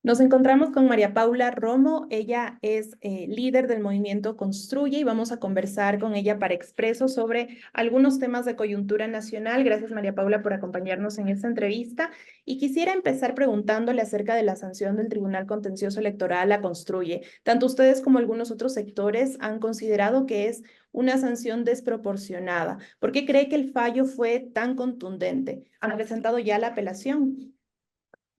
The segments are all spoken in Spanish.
Nos encontramos con María Paula Romo. Ella es líder del movimiento Construye y vamos a conversar con ella para Expreso sobre algunos temas de coyuntura nacional. Gracias, María Paula, por acompañarnos en esta entrevista. Y quisiera empezar preguntándole acerca de la sanción del Tribunal Contencioso Electoral a Construye. Tanto ustedes como algunos otros sectores han considerado que es una sanción desproporcionada. ¿Por qué cree que el fallo fue tan contundente? ¿Han presentado ya la apelación?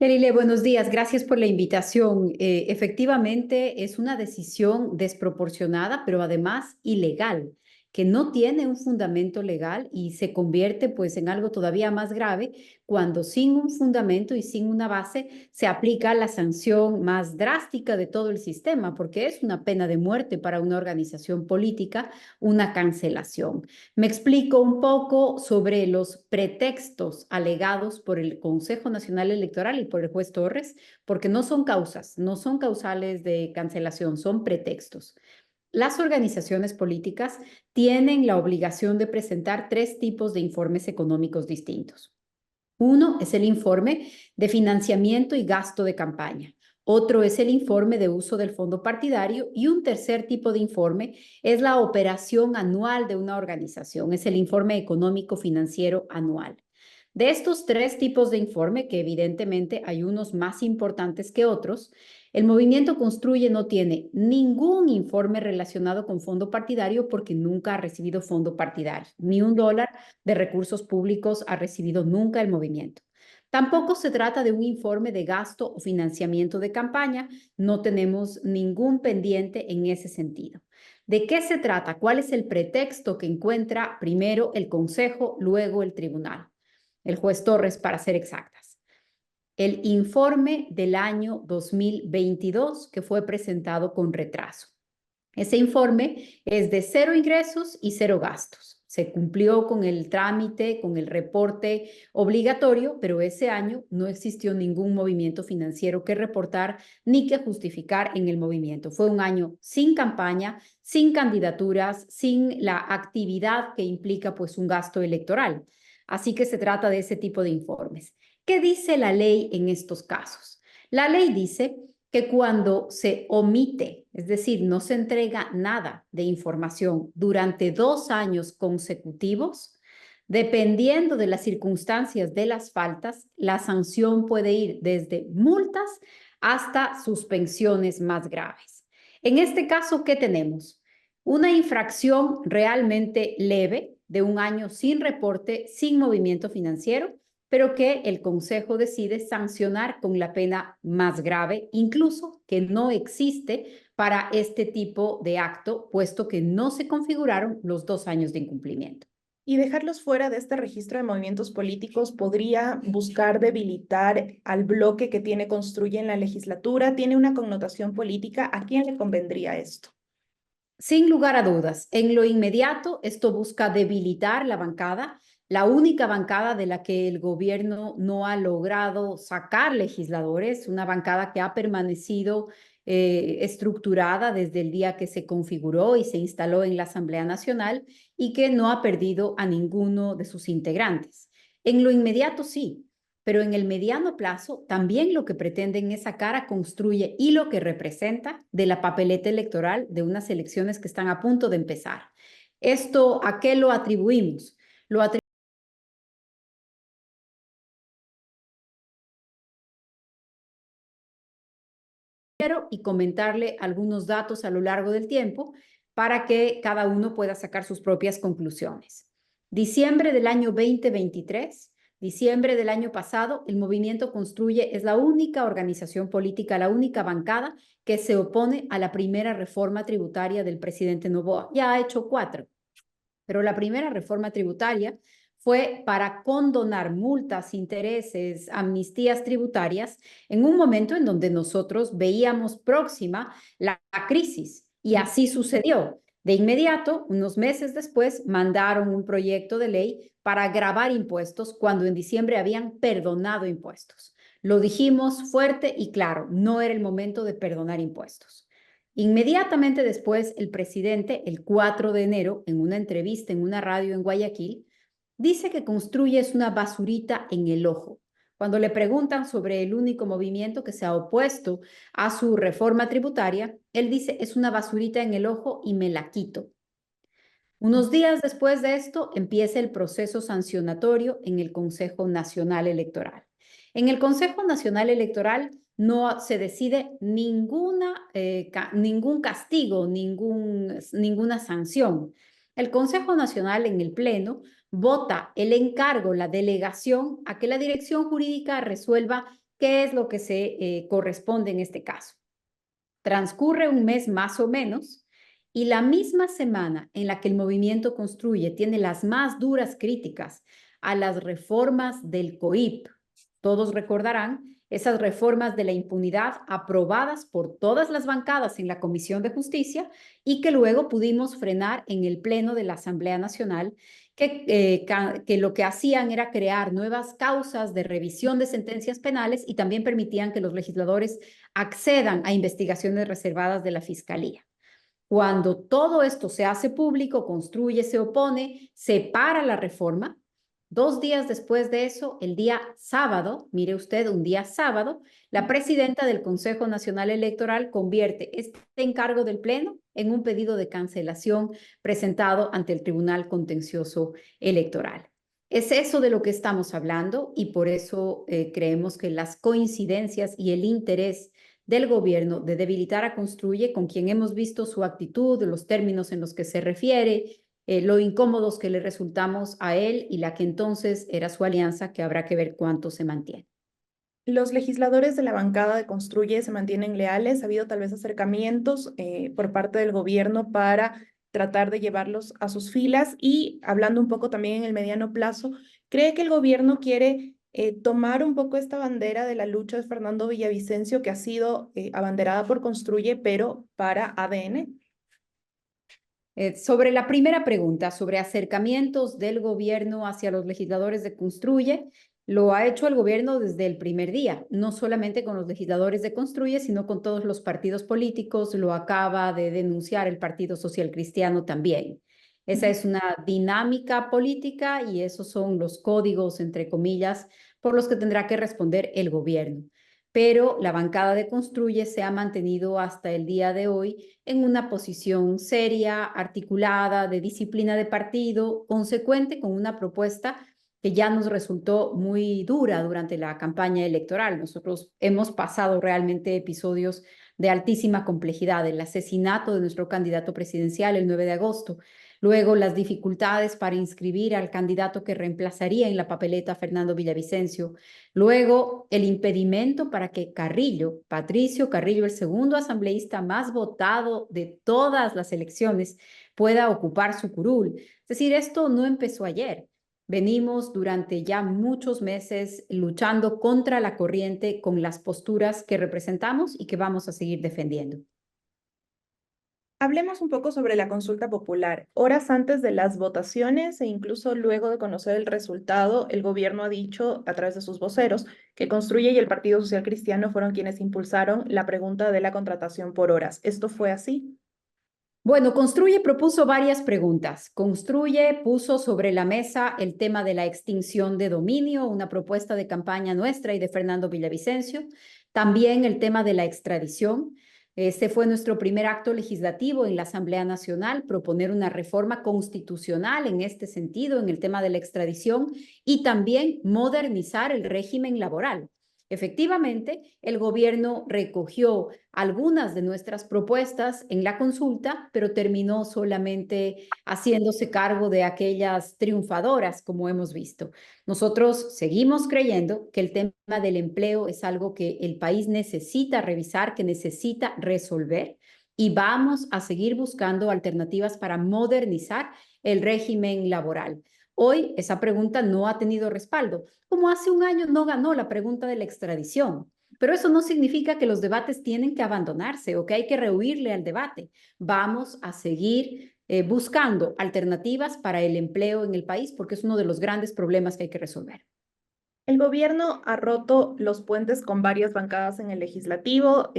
Kerile, buenos días. Gracias por la invitación. Efectivamente, es una decisión desproporcionada, pero además ilegal, que no tiene un fundamento legal y se convierte pues en algo todavía más grave cuando sin un fundamento y sin una base se aplica la sanción más drástica de todo el sistema, porque es una pena de muerte para una organización política, una cancelación. Me explico un poco sobre los pretextos alegados por el Consejo Nacional Electoral y por el juez Torres, porque no son causas, no son causales de cancelación, son pretextos. Las organizaciones políticas tienen la obligación de presentar tres tipos de informes económicos distintos. Uno es el informe de financiamiento y gasto de campaña. Otro es el informe de uso del fondo partidario y un tercer tipo de informe es la operación anual de una organización, es el informe económico financiero anual. De estos tres tipos de informe, que evidentemente hay unos más importantes que otros, el movimiento Construye no tiene ningún informe relacionado con fondo partidario porque nunca ha recibido fondo partidario, ni $1 de recursos públicos ha recibido nunca el movimiento. Tampoco se trata de un informe de gasto o financiamiento de campaña, no tenemos ningún pendiente en ese sentido. ¿De qué se trata? ¿Cuál es el pretexto que encuentra primero el Consejo, luego el Tribunal? El juez Torres, para ser exactas. El informe del año 2022 que fue presentado con retraso. Ese informe es de 0 ingresos y 0 gastos. Se cumplió con el trámite, con el reporte obligatorio, pero ese año no existió ningún movimiento financiero que reportar ni que justificar en el movimiento. Fue un año sin campaña, sin candidaturas, sin la actividad que implica pues un gasto electoral. Así que se trata de ese tipo de informes. ¿Qué dice la ley en estos casos? La ley dice que cuando se omite, es decir, no se entrega nada de información durante 2 años consecutivos, dependiendo de las circunstancias de las faltas, la sanción puede ir desde multas hasta suspensiones más graves. En este caso, ¿qué tenemos? Una infracción realmente leve de 1 año sin reporte, sin movimiento financiero, pero que el Consejo decide sancionar con la pena más grave, incluso que no existe para este tipo de acto, puesto que no se configuraron los 2 años de incumplimiento. Y dejarlos fuera de este registro de movimientos políticos podría buscar debilitar al bloque que tiene Construye en la legislatura. Tiene una connotación política. ¿A quién le convendría esto? Sin lugar a dudas, en lo inmediato, esto busca debilitar la bancada, la única bancada de la que el gobierno no ha logrado sacar legisladores, una bancada que ha permanecido estructurada desde el día que se configuró y se instaló en la Asamblea Nacional y que no ha perdido a ninguno de sus integrantes. En lo inmediato, sí, pero en el mediano plazo también lo que pretenden es sacar a Construye y lo que representa de la papeleta electoral de unas elecciones que están a punto de empezar. ¿Esto a qué lo atribuimos? Lo atribuimos y comentarle algunos datos a lo largo del tiempo para que cada uno pueda sacar sus propias conclusiones. Diciembre del año 2023, diciembre del año pasado, el Movimiento Construye es la única organización política, la única bancada que se opone a la primera reforma tributaria del presidente Noboa. Ya ha hecho 4, pero la primera reforma tributaria fue para condonar multas, intereses, amnistías tributarias en un momento en donde nosotros veíamos próxima la crisis y así sucedió. De inmediato, unos meses después, mandaron un proyecto de ley para agravar impuestos cuando en diciembre habían perdonado impuestos. Lo dijimos fuerte y claro, no era el momento de perdonar impuestos. Inmediatamente después, el presidente, el 4 de enero, en una entrevista en una radio en Guayaquil, dice que Construye es una basurita en el ojo, Cuando le preguntan sobre el único movimiento que se ha opuesto a su reforma tributaria, él dice, es una basurita en el ojo y me la quito. Unos días después de esto empieza el proceso sancionatorio en el Consejo Nacional Electoral. En el Consejo Nacional Electoral no se decide ningún castigo, ninguna sanción. El Consejo Nacional en el Pleno vota el encargo, la delegación, a que la dirección jurídica resuelva qué es lo que se corresponde en este caso. Transcurre un mes más o menos y la misma semana en la que el movimiento Construye tiene las más duras críticas a las reformas del COIP, todos recordarán esas reformas de la impunidad aprobadas por todas las bancadas en la Comisión de Justicia y que luego pudimos frenar en el Pleno de la Asamblea Nacional, que lo que hacían era crear nuevas causas de revisión de sentencias penales y también permitían que los legisladores accedan a investigaciones reservadas de la Fiscalía. Cuando todo esto se hace público, Construye, se opone, se para la reforma. 2 días después de eso, el día sábado, mire usted, un día sábado, la presidenta del Consejo Nacional Electoral convierte este encargo del Pleno en un pedido de cancelación presentado ante el Tribunal Contencioso Electoral. Es eso de lo que estamos hablando y por eso creemos que las coincidencias y el interés del gobierno de debilitar a Construye, con quien hemos visto su actitud, los términos en los que se refiere, lo incómodos que le resultamos a él y la que entonces era su alianza, que habrá que ver cuánto se mantiene. Los legisladores de la bancada de Construye se mantienen leales. Ha habido tal vez acercamientos por parte del gobierno para tratar de llevarlos a sus filas y hablando un poco también en el mediano plazo, ¿cree que el gobierno quiere tomar un poco esta bandera de la lucha de Fernando Villavicencio que ha sido abanderada por Construye, pero para ADN? Sobre la primera pregunta, sobre acercamientos del gobierno hacia los legisladores de Construye, lo ha hecho el gobierno desde el primer día, no solamente con los legisladores de Construye, sino con todos los partidos políticos, lo acaba de denunciar el Partido Social Cristiano también. Esa es una dinámica política y esos son los códigos, entre comillas, por los que tendrá que responder el gobierno. Pero la bancada de Construye se ha mantenido hasta el día de hoy en una posición seria, articulada, de disciplina de partido, consecuente con una propuesta que ya nos resultó muy dura durante la campaña electoral. Nosotros hemos pasado realmente episodios de altísima complejidad, el asesinato de nuestro candidato presidencial el 9 de agosto, luego las dificultades para inscribir al candidato que reemplazaría en la papeleta a Fernando Villavicencio, luego el impedimento para que Carrillo, Patricio Carrillo, el segundo asambleísta más votado de todas las elecciones, pueda ocupar su curul. Es decir, esto no empezó ayer. Venimos durante ya muchos meses luchando contra la corriente con las posturas que representamos y que vamos a seguir defendiendo. Hablemos un poco sobre la consulta popular. Horas antes de las votaciones e incluso luego de conocer el resultado, el gobierno ha dicho a través de sus voceros que Construye y el Partido Social Cristiano fueron quienes impulsaron la pregunta de la contratación por horas. ¿Esto fue así? Bueno, Construye propuso varias preguntas. Construye puso sobre la mesa el tema de la extinción de dominio, una propuesta de campaña nuestra y de Fernando Villavicencio. También el tema de la extradición. Este fue nuestro primer acto legislativo en la Asamblea Nacional, proponer una reforma constitucional en este sentido, en el tema de la extradición, y también modernizar el régimen laboral. Efectivamente, el gobierno recogió algunas de nuestras propuestas en la consulta, pero terminó solamente haciéndose cargo de aquellas triunfadoras, como hemos visto. Nosotros seguimos creyendo que el tema del empleo es algo que el país necesita revisar, que necesita resolver, y vamos a seguir buscando alternativas para modernizar el régimen laboral. Hoy esa pregunta no ha tenido respaldo, como hace un año no ganó la pregunta de la extradición. Pero eso no significa que los debates tienen que abandonarse o que hay que rehuirle al debate. Vamos a seguir buscando alternativas para el empleo en el país porque es uno de los grandes problemas que hay que resolver. El gobierno ha roto los puentes con varias bancadas en el legislativo,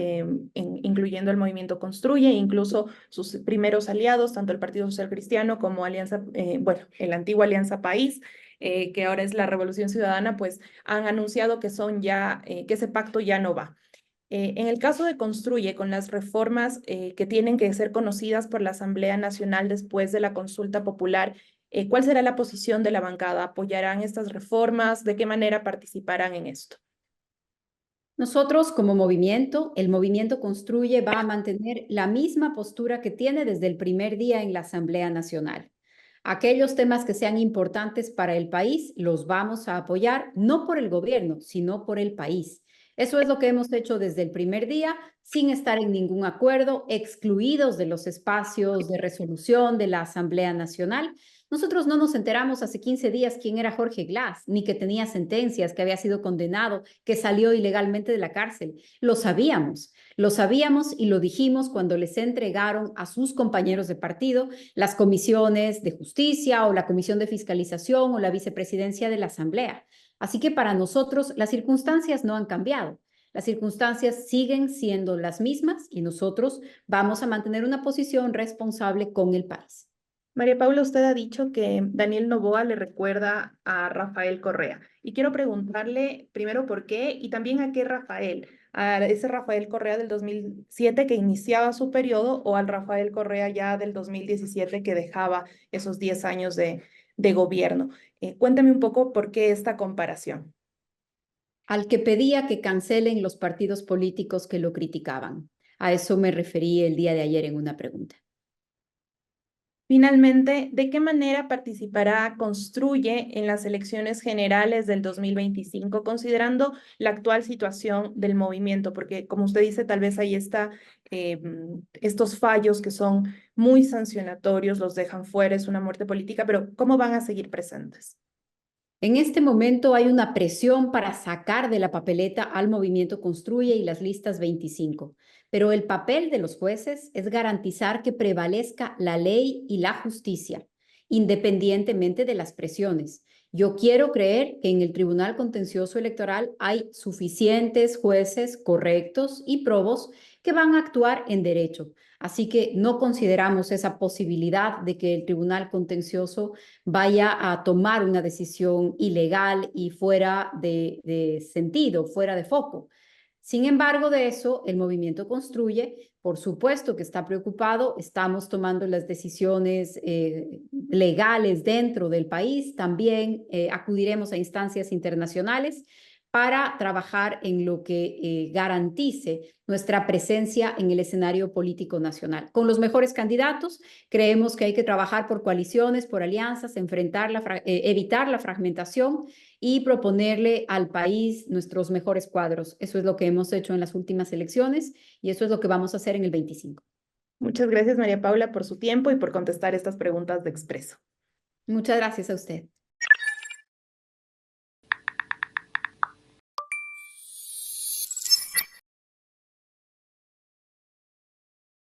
incluyendo el Movimiento Construye, incluso sus primeros aliados, tanto el Partido Social Cristiano como Alianza, bueno, el antiguo Alianza País, que ahora es la Revolución Ciudadana, pues han anunciado que son ya, que ese pacto ya no va. En el caso de Construye, con las reformas que tienen que ser conocidas por la Asamblea Nacional después de la consulta popular, ¿cuál será la posición de la bancada? ¿Apoyarán estas reformas? ¿De qué manera participarán en esto? Nosotros como movimiento, el Movimiento Construye va a mantener la misma postura que tiene desde el primer día en la Asamblea Nacional. Aquellos temas que sean importantes para el país los vamos a apoyar, no por el gobierno, sino por el país. Eso es lo que hemos hecho desde el primer día, sin estar en ningún acuerdo, excluidos de los espacios de resolución de la Asamblea Nacional. Nosotros no nos enteramos hace 15 días quién era Jorge Glass, ni que tenía sentencias, que había sido condenado, que salió ilegalmente de la cárcel. Lo sabíamos y lo dijimos cuando les entregaron a sus compañeros de partido las comisiones de justicia o la comisión de fiscalización o la vicepresidencia de la Asamblea. Así que para nosotros las circunstancias no han cambiado. Las circunstancias siguen siendo las mismas y nosotros vamos a mantener una posición responsable con el país. María Paula, usted ha dicho que Daniel Noboa le recuerda a Rafael Correa. Y quiero preguntarle primero por qué y también a qué Rafael. ¿A ese Rafael Correa del 2007 que iniciaba su periodo o al Rafael Correa ya del 2017 que dejaba esos 10 años de gobierno? Cuéntame un poco por qué esta comparación. Al que pedía que cancelen los partidos políticos que lo criticaban. A eso me referí el día de ayer en una pregunta. Finalmente, ¿de qué manera participará Construye en las elecciones generales del 2025, considerando la actual situación del movimiento? Porque, como usted dice, tal vez ahí está estos fallos que son muy sancionatorios, los dejan fuera, es una muerte política, pero ¿cómo van a seguir presentes? En este momento hay una presión para sacar de la papeleta al movimiento Construye y las listas 25, pero el papel de los jueces es garantizar que prevalezca la ley y la justicia, independientemente de las presiones. Yo quiero creer que en el Tribunal Contencioso Electoral hay suficientes jueces correctos y probos que van a actuar en derecho. Así que no consideramos esa posibilidad de que el Tribunal Contencioso vaya a tomar una decisión ilegal y fuera de sentido, fuera de foco. Sin embargo, de eso, el movimiento Construye, por supuesto que está preocupado, estamos tomando las decisiones legales dentro del país, también acudiremos a instancias internacionales para trabajar en lo que garantice nuestra presencia en el escenario político nacional. Con los mejores candidatos, creemos que hay que trabajar por coaliciones, por alianzas, evitar la fragmentación y proponerle al país nuestros mejores cuadros. Eso es lo que hemos hecho en las últimas elecciones y eso es lo que vamos a hacer en el 25. Muchas gracias, María Paula, por su tiempo y por contestar estas preguntas de Expreso. Muchas gracias a usted.